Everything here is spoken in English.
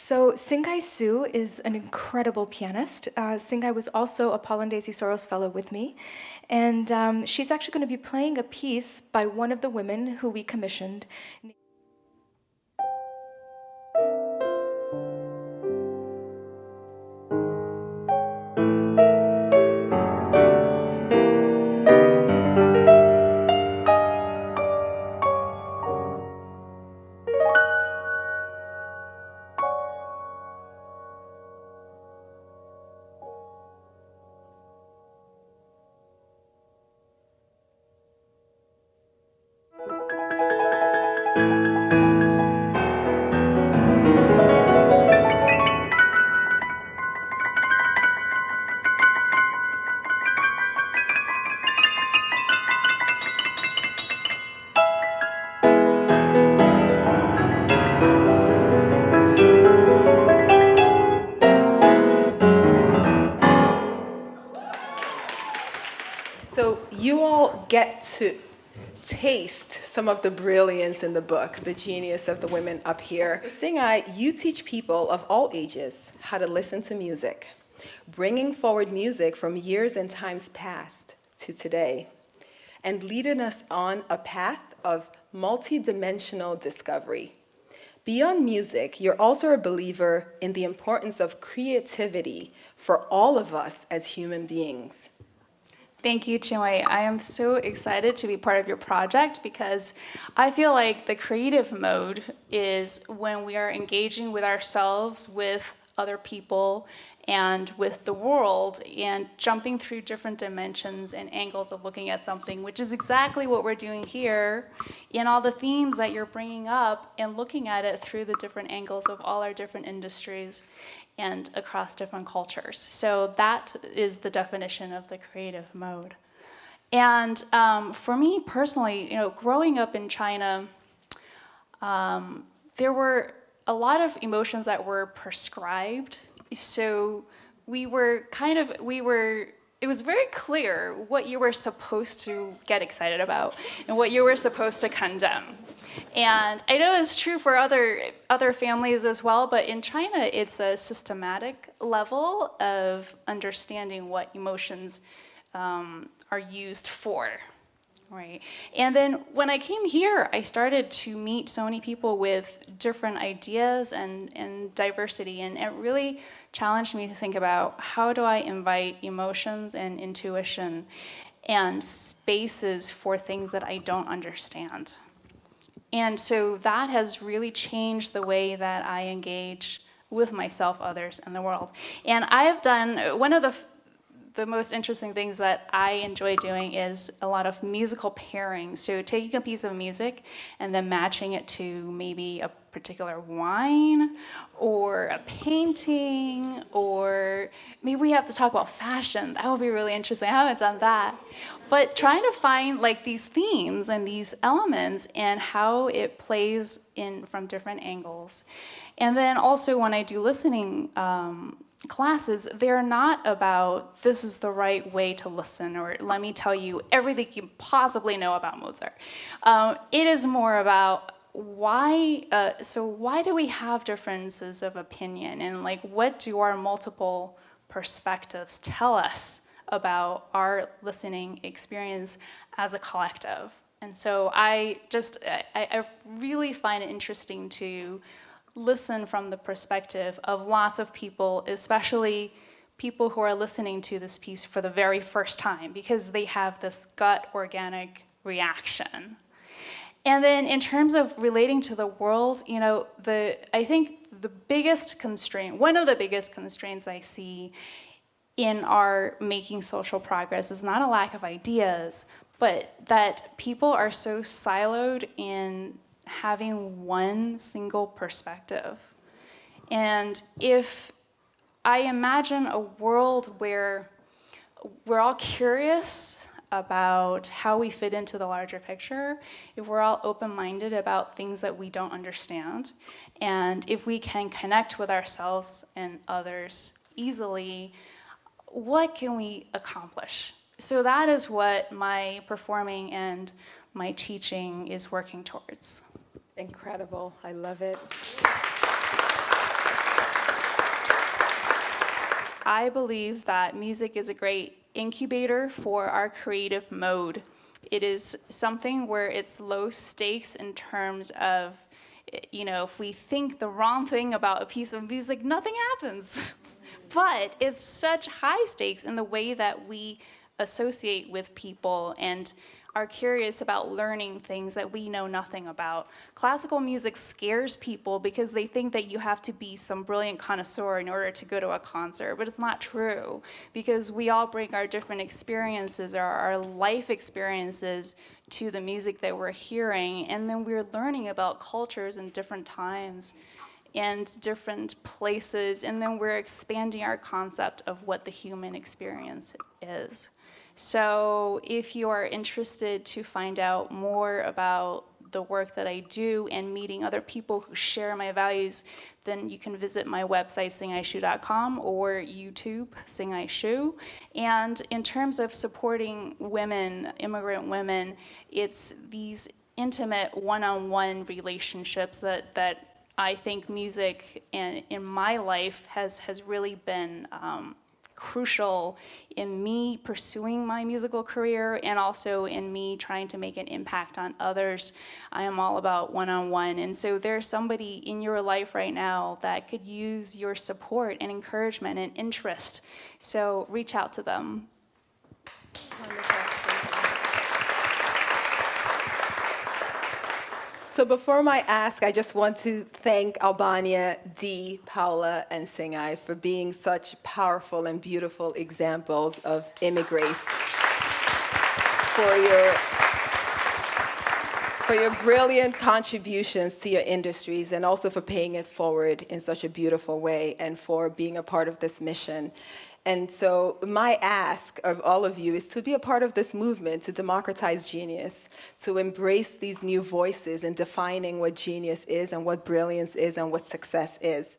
So Hsing-ay Su is an incredible pianist. Hsing-ay was also a Paul and Daisy Soros Fellow with me. And she's actually going to be playing a piece by one of the women who we commissioned. So you all get to taste some of the brilliance in the book, the genius of the women up here. Hsing-ay, you teach people of all ages how to listen to music, bringing forward music from years and times past to today, and leading us on a path of multidimensional discovery. Beyond music, you're also a believer in the importance of creativity for all of us as human beings. Thank you, Chinwe. I am so excited to be part of your project because I feel like the creative mode is when we are engaging with ourselves, with other people, and with the world, and jumping through different dimensions and angles of looking at something, which is exactly what we're doing here in all the themes that you're bringing up and looking at it through the different angles of all our different industries and across different cultures. So that is the definition of the creative mode. And for me personally, growing up in China, there were a lot of emotions that were prescribed. So it was very clear what you were supposed to get excited about and what you were supposed to condemn. And I know it's true for other families as well, but in China, it's a systematic level of understanding what emotions are used for, right? And then when I came here, I started to meet so many people with different ideas and diversity, and it really challenged me to think about how do I invite emotions and intuition and spaces for things that I don't understand. And so that has really changed the way that I engage with myself, others, and the world. And I have done, one of the most interesting things that I enjoy doing is a lot of musical pairings. So taking a piece of music and then matching it to maybe a particular wine or a painting, or maybe we have to talk about fashion. That would be really interesting. I haven't done that. But trying to find like these themes and these elements and how it plays in from different angles. And then also when I do listening classes, they're not about this is the right way to listen or let me tell you everything you possibly know about Mozart. It is more about why do we have differences of opinion, and like what do our multiple perspectives tell us about our listening experience as a collective. And so I really find it interesting to listen from the perspective of lots of people, especially people who are listening to this piece for the very first time, because they have this gut organic reaction. And then in terms of relating to the world, I think the biggest constraint, one of the biggest constraints I see in our making social progress is not a lack of ideas, but that people are so siloed in having one single perspective. And if I imagine a world where we're all curious about how we fit into the larger picture, if we're all open-minded about things that we don't understand, and if we can connect with ourselves and others easily, what can we accomplish? So that is what my performing and my teaching is working towards. Incredible. I love it. I believe that music is a great incubator for our creative mode. It is something where it's low stakes in terms of, if we think the wrong thing about a piece of music, nothing happens. But it's such high stakes in the way that we associate with people and are curious about learning things that we know nothing about. Classical music scares people because they think that you have to be some brilliant connoisseur in order to go to a concert, but it's not true, because we all bring our different experiences, our life experiences to the music that we're hearing, and then we're learning about cultures in different times and different places, and then we're expanding our concept of what the human experience is. So if you are interested to find out more about the work that I do and meeting other people who share my values, then you can visit my website, hsingayshu.com, or YouTube, Hsing-ay Shu. And in terms of supporting women, immigrant women, it's these intimate one-on-one relationships that I think music in my life has really been crucial in me pursuing my musical career and also in me trying to make an impact on others. I am all about one-on-one, and so there's somebody in your life right now that could use your support and encouragement and interest, so reach out to them. Wonderful. So before my ask, I just want to thank Albania, Dee, Paula, and Hsing-ay for being such powerful and beautiful examples of immigrants, for your brilliant contributions to your industries, and also for paying it forward in such a beautiful way, and for being a part of this mission. And so my ask of all of you is to be a part of this movement to democratize genius, to embrace these new voices in defining what genius is and what brilliance is and what success is.